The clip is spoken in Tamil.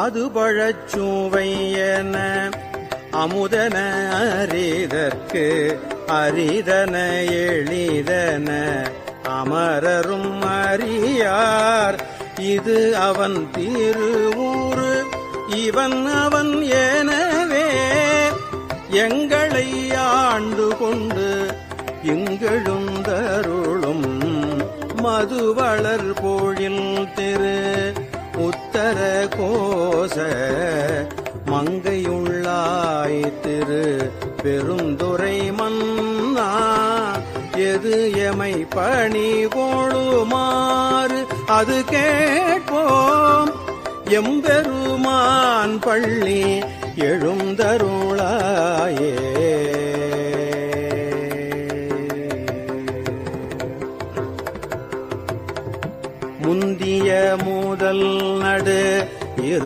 அது பழச்சுவையன அமுதன அரிதற்கு அரிதன எளிதன அமரரும் அறியார். இது அவன் திருவூரு இவன் அவன் எனவே எங்களை ஆண்டு கொண்டு இங்கெழுந்தருளும் மதுவளர் பொழில் திரு உத்தர கோச மங்கையுள்ளாய் திரு பெருந்துரை மன்னா எது எமை பணி கொளுமாறு அது கேட்போம். எம்பெருமான் பள்ளி எழுந்தருளாயே. முந்திய முதல் நடு